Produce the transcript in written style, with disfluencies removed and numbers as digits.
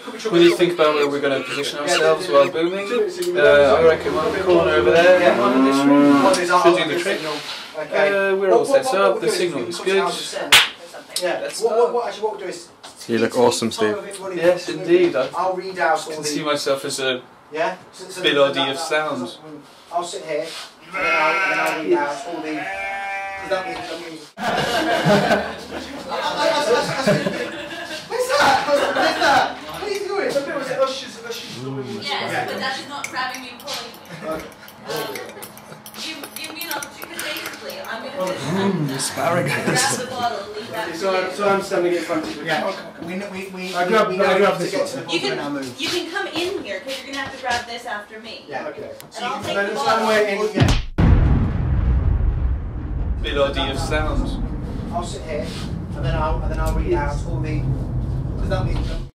What do you think about where we're going to position ourselves while booming? I reckon one in the corner over there, one in this room. Should do the trick. We're all set up, the signal is good. Yeah, let's what we'll do is... You look awesome, Steve. Yes, indeed. I'll read out all can see myself as a Bill Bill Oddie of sound. I'll sit here, and then I'll read out all the... That means... What's that? What are you doing? Was it Usher's Yes, but that is not grabbing me and pulling me. Give me an opportunity, because basically I'm going to asparagus. grab the bottle, leave that So I'm standing in front of you. Yeah. I grab this one. You can come in here, because you're going to have to grab this after me. Yeah, okay. And I'll take the bottle. Bill Oddie of sound. I'll sit here, and then I'll read out all the... Does that mean...